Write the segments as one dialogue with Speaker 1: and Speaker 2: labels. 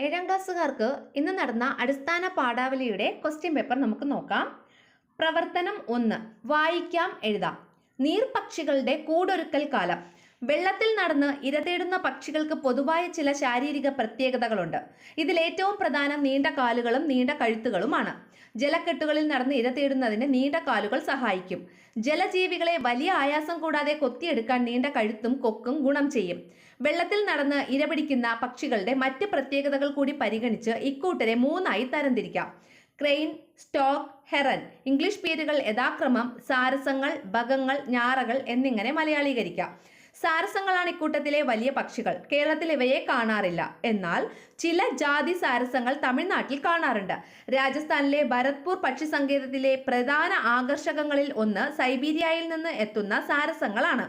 Speaker 1: ഏഴാം ക്ലാസ്സുകാർക്ക് ഇന്ന് നടന്ന അടിസ്ഥാന പാഠാവലിയുടെ ക്വസ്റ്റ്യൻ പേപ്പർ നമുക്ക് നോക്കാം. പ്രവർത്തനം 1. വായിക്കാം, എഴുതാം. നീർപക്ഷികളുടെ കൂടൊരുക്കൽ കാലം. വെള്ളത്തിൽ നടന്ന് ഇര തേടുന്ന പക്ഷികൾക്ക് പൊതുവായ ചില ശാരീരിക പ്രത്യേകതകളുണ്ട്. ഇതിൽ ഏറ്റവും പ്രധാനം നീണ്ട കാലുകളും നീണ്ട കഴുത്തുകളുമാണ്. ജലക്കെട്ടുകളിൽ നടന്ന് ഇര തേടുന്നതിന് നീണ്ട കാലുകൾ സഹായിക്കും. ജലജീവികളെ വലിയ ആയാസം കൂടാതെ കൊത്തിയെടുക്കാൻ നീണ്ട കഴുത്തും കൊക്കും ഗുണം ചെയ്യും. വെള്ളത്തിൽ നടന്ന് ഇരപിടിക്കുന്ന പക്ഷികളുടെ മറ്റ് പ്രത്യേകതകൾ കൂടി പരിഗണിച്ച് ഇക്കൂട്ടരെ 3ആയി തരംതിരിക്കാം. Crane, stock, ഹെറൻ. ഇംഗ്ലീഷ് പേരുകൾ യഥാക്രമം സാരസങ്ങൾ, ബഗങ്ങൾ, ഞാറകൾ എന്നിങ്ങനെ മലയാളീകരിക്കാം. സാരസങ്ങളാണ് ഇക്കൂട്ടത്തിലെ വലിയ പക്ഷികൾ. കേരളത്തിൽ ഇവയെ കാണാറില്ല. എന്നാൽ ചില ജാതി സാരസങ്ങൾ തമിഴ്നാട്ടിൽ കാണാറുണ്ട്. രാജസ്ഥാനിലെ ഭരത്പൂർ പക്ഷി സങ്കേതത്തിലെ പ്രധാന ആകർഷകങ്ങളിൽ ഒന്ന് സൈബീരിയയിൽ നിന്ന് എത്തുന്ന സാരസങ്ങളാണ്.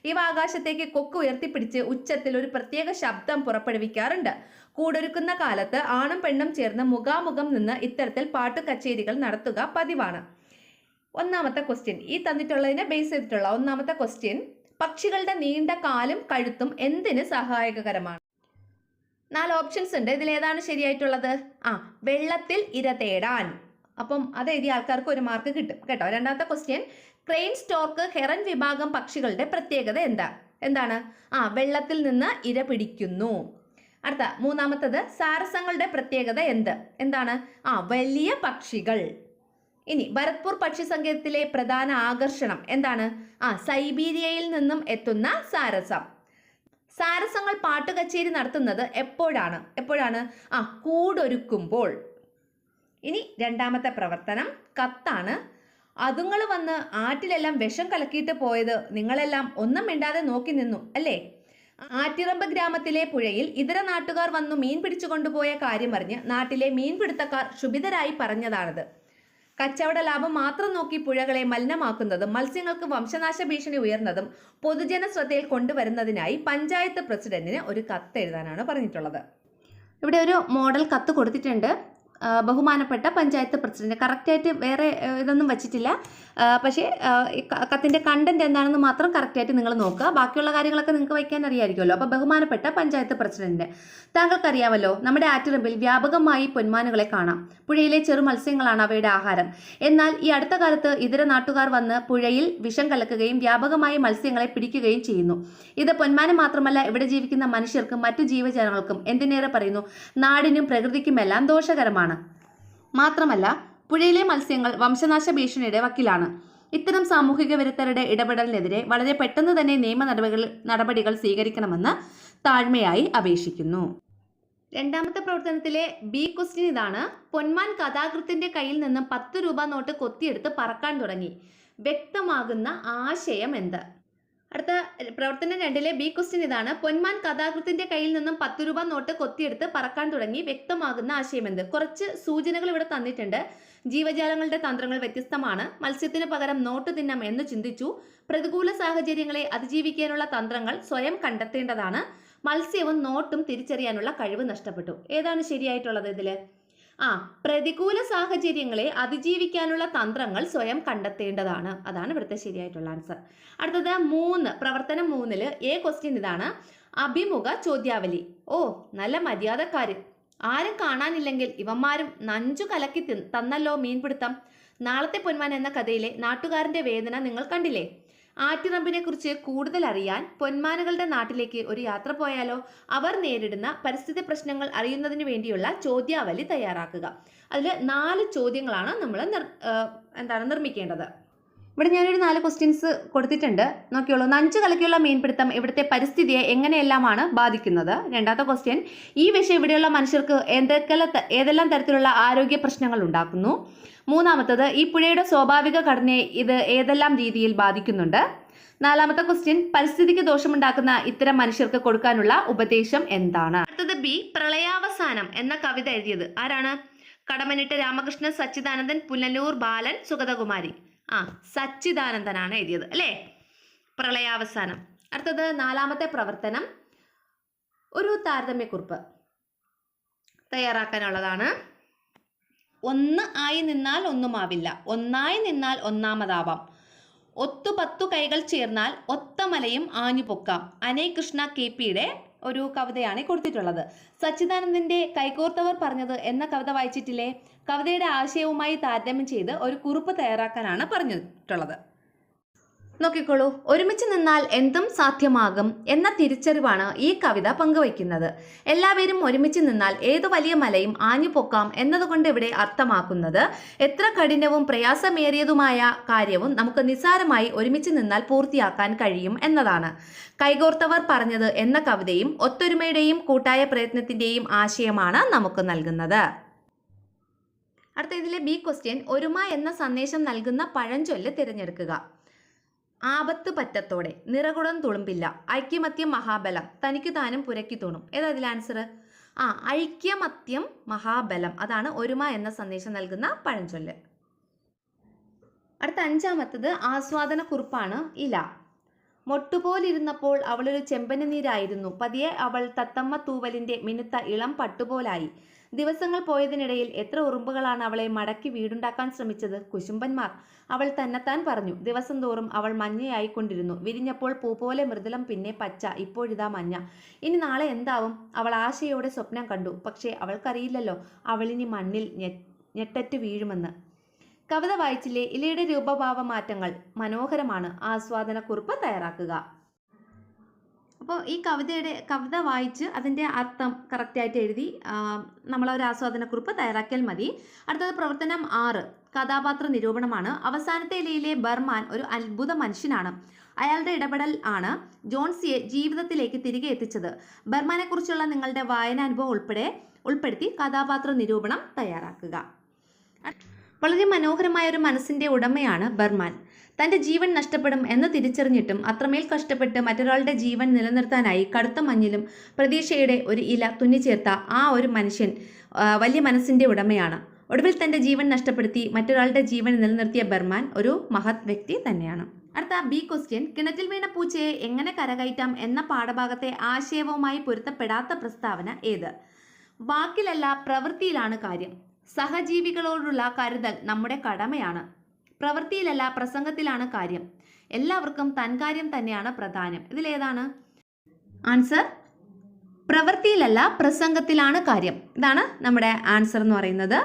Speaker 1: ഇവ ആകാശത്തേക്ക് കൊക്ക് ഉയർത്തിപ്പിടിച്ച് ഉച്ചത്തിൽ ഒരു പ്രത്യേക ശബ്ദം പുറപ്പെടുവിക്കാറുണ്ട്. കൂടൊരുക്കുന്ന കാലത്ത് ആണും പെണ്ണും ചേർന്ന് മുഖാമുഖം നിന്ന് ഇത്തരത്തിൽ പാട്ടു കച്ചേരികൾ നടത്തുക പതിവാണ്. ഒന്നാമത്തെ ക്വസ്റ്റ്യൻ, ഈ തന്നിട്ടുള്ളതിനെ ബേസ് ചെയ്തിട്ടുള്ള ഒന്നാമത്തെ ക്വസ്റ്റ്യൻ, പക്ഷികളുടെ നീണ്ട കാലും കഴുത്തും എന്തിന് സഹായകരമാണ്? 4 ഓപ്ഷൻസ് ഉണ്ട്. ഇതിൽ ഏതാണ് ശരിയായിട്ടുള്ളത്? വെള്ളത്തിൽ ഇര തേടാൻ. അപ്പം അത് എഴുതിയ ആൾക്കാർക്ക് 1 മാർക്ക് കിട്ടും കേട്ടോ. രണ്ടാമത്തെ ക്വസ്റ്റ്യൻ, ക്രെയിൻ, സ്റ്റോർക്ക്, ഹെറൻ വിഭാഗം പക്ഷികളുടെ പ്രത്യേകത എന്താണ്? വെള്ളത്തിൽ നിന്ന് ഇര പിടിക്കുന്നു. അടുത്ത മൂന്നാമത്തത്, സാരസങ്ങളുടെ പ്രത്യേകത എന്താണ്? വലിയ പക്ഷികൾ. ഇനി ഭരത്പൂർ പക്ഷി സങ്കേതത്തിലെ പ്രധാന ആകർഷണം എന്താണ്? സൈബീരിയയിൽ നിന്നും എത്തുന്ന സാരസം. സാരസങ്ങൾ പാട്ടുകച്ചേരി നടത്തുന്നത് എപ്പോഴാണ്? കൂടൊരുക്കുമ്പോൾ. ഇനി രണ്ടാമത്തെ പ്രവർത്തനം കത്താണ്. അതുങ്ങൾ വന്ന് ആറ്റിലെല്ലാം വിഷം കലക്കിയിട്ട് പോയത് നിങ്ങളെല്ലാം ഒന്നും മിണ്ടാതെ നോക്കി നിന്നു അല്ലേ? ആറ്റിറമ്പ് ഗ്രാമത്തിലെ പുഴയിൽ ഇതര നാട്ടുകാർ വന്നു മീൻ പിടിച്ചു കൊണ്ടുപോയ കാര്യമറിഞ്ഞ് നാട്ടിലെ മീൻപിടുത്തക്കാർ ക്ഷുഭിതരായി പറഞ്ഞതാണിത്. കച്ചവട ലാഭം മാത്രം നോക്കി പുഴകളെ മലിനമാക്കുന്നതും മത്സ്യങ്ങൾക്ക് വംശനാശ ഭീഷണി ഉയർന്നതും പൊതുജന ശ്രദ്ധയിൽ കൊണ്ടുവരുന്നതിനായി പഞ്ചായത്ത് പ്രസിഡന്റിന് ഒരു കത്ത് എഴുതാനാണ് പറഞ്ഞിട്ടുള്ളത്. ഇവിടെ ഒരു മോഡൽ കത്ത് കൊടുത്തിട്ടുണ്ട്. ബഹുമാനപ്പെട്ട പഞ്ചായത്ത് പ്രസിഡന്റ്. കറക്റ്റായിട്ട് വേറെ ഇതൊന്നും വച്ചിട്ടില്ല. പക്ഷേ കത്തിൻ്റെ കണ്ടന്റ് എന്താണെന്ന് മാത്രം കറക്റ്റായിട്ട് നിങ്ങൾ നോക്കുക. ബാക്കിയുള്ള കാര്യങ്ങളൊക്കെ നിങ്ങൾക്ക് വയ്ക്കാൻ അറിയാമായിരിക്കുമല്ലോ. അപ്പോൾ ബഹുമാനപ്പെട്ട പഞ്ചായത്ത് പ്രസിഡന്റ്, താങ്കൾക്കറിയാമല്ലോ, നമ്മുടെ ആറ്റിറമ്പിൽ വ്യാപകമായി പൊന്മാനുകളെ കാണാം. പുഴയിലെ ചെറു മത്സ്യങ്ങളാണ് അവയുടെ ആഹാരം. എന്നാൽ ഈ അടുത്ത കാലത്ത് ഇതര നാട്ടുകാർ വന്ന് പുഴയിൽ വിഷം കലക്കുകയും വ്യാപകമായി മത്സ്യങ്ങളെ പിടിക്കുകയും ചെയ്യുന്നു. ഇത് പൊന്മാന് മാത്രമല്ല, ഇവിടെ ജീവിക്കുന്ന മനുഷ്യർക്കും മറ്റു ജീവജാലങ്ങൾക്കും, എന്തിനേറെ പറയുന്നു, നാടിനും പ്രകൃതിക്കുമെല്ലാം ദോഷകരമാണ്. മാത്രമല്ല, പുഴയിലെ മത്സ്യങ്ങൾ വംശനാശ ഭീഷണിയുടെ വക്കിലാണ്. ഇത്തരം സാമൂഹിക വിരുദ്ധരുടെ ഇടപെടലിനെതിരെ വളരെ പെട്ടെന്ന് തന്നെ നിയമ നടപടികൾ സ്വീകരിക്കണമെന്ന് താഴ്മയായി അപേക്ഷിക്കുന്നു. രണ്ടാമത്തെ പ്രവർത്തനത്തിലെ ബി ക്വസ്റ്റ്യൻ ഇതാണ്. പൊന്മാൻ കഥാകൃത്തിന്റെ കയ്യിൽ നിന്നും 10 രൂപ നോട്ട് കൊത്തിയെടുത്ത് പറക്കാൻ തുടങ്ങി. വ്യക്തമാകുന്ന ആശയം എന്ത്? അടുത്ത പ്രവർത്തനം 2ലെ ബി ക്വസ്റ്റ്യൻ ഇതാണ്. പൊന്മാൻ കഥാകൃത്തിന്റെ കയ്യിൽ നിന്നും 10 രൂപ നോട്ട് കൊത്തിയെടുത്ത് പറക്കാൻ തുടങ്ങി. വ്യക്തമാകുന്ന ആശയം എന്ത്? കുറച്ച് സൂചനകൾ ഇവിടെ തന്നിട്ടുണ്ട്. ജീവജാലങ്ങളുടെ തന്ത്രങ്ങൾ വ്യത്യസ്തമാണ്. മത്സ്യത്തിന് പകരം നോട്ട് തിന്നാം എന്ന് ചിന്തിച്ചു. പ്രതികൂല സാഹചര്യങ്ങളെ അതിജീവിക്കാനുള്ള തന്ത്രങ്ങൾ സ്വയം കണ്ടെത്തേണ്ടതാണ്. മത്സ്യവും നോട്ടും തിരിച്ചറിയാനുള്ള കഴിവ് നഷ്ടപ്പെട്ടു. ഏതാണ് ശരിയായിട്ടുള്ളത് ഇതില്? പ്രതികൂല സാഹചര്യങ്ങളെ അതിജീവിക്കാനുള്ള തന്ത്രങ്ങൾ സ്വയം കണ്ടെത്തേണ്ടതാണ്. അതാണ് ഇവിടുത്തെ ശരിയായിട്ടുള്ള ആൻസർ. അടുത്തത് 3, പ്രവർത്തനം 3ല് എ ക്വസ്റ്റ്യൻ ഇതാണ്. അഭിമുഖ ചോദ്യാവലി. നല്ല മര്യാദക്കാര്. ആരും കാണാനില്ലെങ്കിൽ ഇവന്മാരും നഞ്ചു കലക്കി തന്നല്ലോ മീൻപിടുത്തം. നാളത്തെ പൊന്മാൻ എന്ന കഥയിലെ നാട്ടുകാരന്റെ വേദന നിങ്ങൾ കണ്ടില്ലേ? ആറ്റിറമ്പിനെ കുറിച്ച് കൂടുതൽ അറിയാൻ പൊന്മാനുകളുടെ നാട്ടിലേക്ക് ഒരു യാത്ര പോയാലോ? അവർ നേരിടുന്ന പരിസ്ഥിതി പ്രശ്നങ്ങൾ അറിയുന്നതിന് വേണ്ടിയുള്ള ചോദ്യാവലി തയ്യാറാക്കുക. അതിൽ 4 ചോദ്യങ്ങളാണ് നമ്മൾ നിർമ്മിക്കേണ്ടത്. ഇവിടെ ഞാനൊരു 4 ക്വസ്റ്റ്യൻസ് കൊടുത്തിട്ടുണ്ട്, നോക്കിയോളൂ. നഞ്ചു കലക്കിയുള്ള മീൻപിടുത്തം ഇവിടുത്തെ പരിസ്ഥിതിയെ എങ്ങനെയെല്ലാമാണ് ബാധിക്കുന്നത്? രണ്ടാമത്തെ ക്വസ്റ്റ്യൻ, ഈ വിഷം ഇവിടെയുള്ള മനുഷ്യർക്ക് ഏതെല്ലാം തരത്തിലുള്ള ആരോഗ്യ പ്രശ്നങ്ങൾ ഉണ്ടാക്കുന്നു? മൂന്നാമത്തത്, ഈ പുഴയുടെ സ്വാഭാവിക ഘടനയെ ഇത് ഏതെല്ലാം രീതിയിൽ ബാധിക്കുന്നുണ്ട്? 4ാമത്തെ ക്വസ്റ്റ്യൻ, പരിസ്ഥിതിക്ക് ദോഷമുണ്ടാക്കുന്ന ഇത്തരം മനുഷ്യർക്ക് കൊടുക്കാനുള്ള ഉപദേശം എന്താണ്? അടുത്തത് ബി, പ്രളയാവസാനം എന്ന കവിത എഴുതിയത് ആരാണ്? കടമനിട്ട് രാമകൃഷ്ണൻ, സച്ചിദാനന്ദൻ, പുനലൂർ ബാലൻ, സുഗതകുമാരി. സച്ചിദാനന്ദനാണ് എഴുതിയത് അല്ലേ? പ്രളയാവസാനം. അടുത്തത് 4ാമത്തെ പ്രവർത്തനം, ഒരു താരതമ്യക്കുറിപ്പ് തയ്യാറാക്കാനുള്ളതാണ്. 1 ആയി നിന്നാൽ ഒന്നുമാവില്ല, ഒന്നായി നിന്നാൽ ഒന്നാമതാവാം, 10 കൈകൾ ചേർന്നാൽ ഒത്ത മലയും ആഞ്ഞുപൊക്കാം. അനയ് കൃഷ്ണ KPയുടെ ഒരു കവിതയാണ് കൊടുത്തിട്ടുള്ളത്. സച്ചിദാനന്ദന്റെ കൈകോർത്തവർ പറഞ്ഞത് എന്ന കവിത വായിച്ചിട്ടില്ലേ? കവിതയുടെ ആശയവുമായി താരതമ്യം ചെയ്ത് ഒരു കുറിപ്പ് തയ്യാറാക്കാനാണ് പറഞ്ഞിട്ടുള്ളത്. നോക്കിക്കോളൂ. ഒരുമിച്ച് നിന്നാൽ എന്തും സാധ്യമാകും എന്ന തിരിച്ചറിവാണ് ഈ കവിത പങ്കുവയ്ക്കുന്നത്. എല്ലാവരും ഒരുമിച്ച് നിന്നാൽ ഏതു വലിയ മലയും ആഞ്ഞു പൊക്കാം എന്നതുകൊണ്ട് ഇവിടെ അർത്ഥമാക്കുന്നത് എത്ര കഠിനവും പ്രയാസമേറിയതുമായ കാര്യവും നമുക്ക് നിസ്സാരമായി ഒരുമിച്ച് നിന്നാൽ പൂർത്തിയാക്കാൻ കഴിയും എന്നതാണ്. കൈകോർത്തവർ പറഞ്ഞത് എന്ന കവിതയും ഒത്തൊരുമയുടെയും കൂട്ടായ പ്രയത്നത്തിന്റെയും ആശയമാണ് നമുക്ക് നൽകുന്നത്. അടുത്ത ഇതിലെ ബി ക്വസ്റ്റ്യൻ, ഒരുമ എന്ന സന്ദേശം നൽകുന്ന പഴഞ്ചൊല്ല് തിരഞ്ഞെടുക്കുക. ആപത്ത് പറ്റത്തോടെ, നിറകുടം തുളുമ്പില്ല, ഐക്യമത്യം മഹാബലം, തനിക്ക് താനും പുരയ്ക്ക് തൂണും. ഏതാ ഇതിൽ ആൻസർ? ഐക്യമത്യം മഹാബലം, അതാണ് ഒരുമ എന്ന സന്ദേശം നൽകുന്ന പഴഞ്ചൊല്ല്. അടുത്ത അഞ്ചാമത്തത് ആസ്വാദന കുറിപ്പാണ്. ഇല. മൊട്ടുപോലിരുന്നപ്പോൾ അവളൊരു ചെമ്പന് നീരായിരുന്നു, പതിയെ അവൾ തത്തമ്മ തൂവലിന്റെ മിനുത്ത ഇളം പട്ടുപോലായി. ദിവസങ്ങൾ പോയതിനിടയിൽ എത്ര ഉറുമ്പുകളാണ് അവളെ മടക്കി വീടുണ്ടാക്കാൻ ശ്രമിച്ചത്, കുശുംബന്മാർ. അവൾ തന്നെത്താൻ പറഞ്ഞു. ദിവസം തോറും അവൾ മഞ്ഞയായിക്കൊണ്ടിരുന്നു. വിരിഞ്ഞപ്പോൾ പൂ പോലെ മൃദുലം, പിന്നെ പച്ച, ഇപ്പോഴിതാ മഞ്ഞ. ഇനി നാളെ എന്താവും? അവൾ ആശയോടെ സ്വപ്നം കണ്ടു. പക്ഷേ അവൾക്കറിയില്ലല്ലോ അവളിനി മണ്ണിൽ ഞെട്ടറ്റ് വീഴുമെന്ന്. കവിത വായിച്ചില്ലേ? ഇലയുടെ രൂപഭാവ മാറ്റങ്ങൾ മനോഹരമാണ്. ആസ്വാദന കുറിപ്പ് തയ്യാറാക്കുക. അപ്പോൾ ഈ കവിത വായിച്ച് അതിൻ്റെ അർത്ഥം കറക്റ്റായിട്ട് എഴുതി നമ്മളൊരു ആസ്വാദനക്കുറിപ്പ് തയ്യാറാക്കിയാൽ മതി. അടുത്തത് പ്രവർത്തനം 6, കഥാപാത്ര നിരൂപണമാണ്. അവസാനത്തെ ഇലയിലെ ബർമാൻ ഒരു അത്ഭുത മനുഷ്യനാണ്. അയാളുടെ ഇടപെടൽ ആണ് ജോൺസിയെ ജീവിതത്തിലേക്ക് തിരികെ എത്തിച്ചത്. ബർമാനെക്കുറിച്ചുള്ള നിങ്ങളുടെ വായനാനുഭവം ഉൾപ്പെടുത്തി കഥാപാത്ര നിരൂപണം തയ്യാറാക്കുക. വളരെ മനോഹരമായ ഒരു മനസ്സിൻ്റെ ഉടമയാണ് ബർമാൻ. തൻ്റെ ജീവൻ നഷ്ടപ്പെടും എന്ന് തിരിച്ചറിഞ്ഞിട്ടും അത്രമേൽ കഷ്ടപ്പെട്ട് മറ്റൊരാളുടെ ജീവൻ നിലനിർത്താനായി കടുത്ത മഞ്ഞിലും പ്രതീക്ഷയുടെ ഒരു ഇല തുന്നിച്ചേർത്ത ആ ഒരു മനുഷ്യൻ വലിയ മനസ്സിൻ്റെ ഉടമയാണ്. ഒടുവിൽ തൻ്റെ ജീവൻ നഷ്ടപ്പെടുത്തി മറ്റൊരാളുടെ ജീവൻ നിലനിർത്തിയ ബർമാൻ ഒരു മഹത് വ്യക്തി തന്നെയാണ്. അടുത്ത ബി ക്വസ്റ്റ്യൻ, കിണറ്റിൽ വീണ പൂച്ചയെ എങ്ങനെ കരകയറ്റാം എന്ന പാഠഭാഗത്തെ ആശയവുമായി പൊരുത്തപ്പെടാത്ത പ്രസ്താവന ഏത്? വാക്കിലല്ല പ്രവൃത്തിയിലാണ് കാര്യം. സഹജീവികളോടുള്ള കരുതൽ നമ്മുടെ കടമയാണ്. പ്രവൃത്തിയിലല്ല പ്രസംഗത്തിലാണ് കാര്യം. എല്ലാവർക്കും തൻകാര്യം തന്നെയാണ് പ്രധാനം. ഇതിലേതാണ് ആൻസർ? പ്രവൃത്തിയിലല്ല പ്രസംഗത്തിലാണ് കാര്യം. ഇതാണ് നമ്മുടെ ആൻസർ എന്ന് പറയുന്നത്.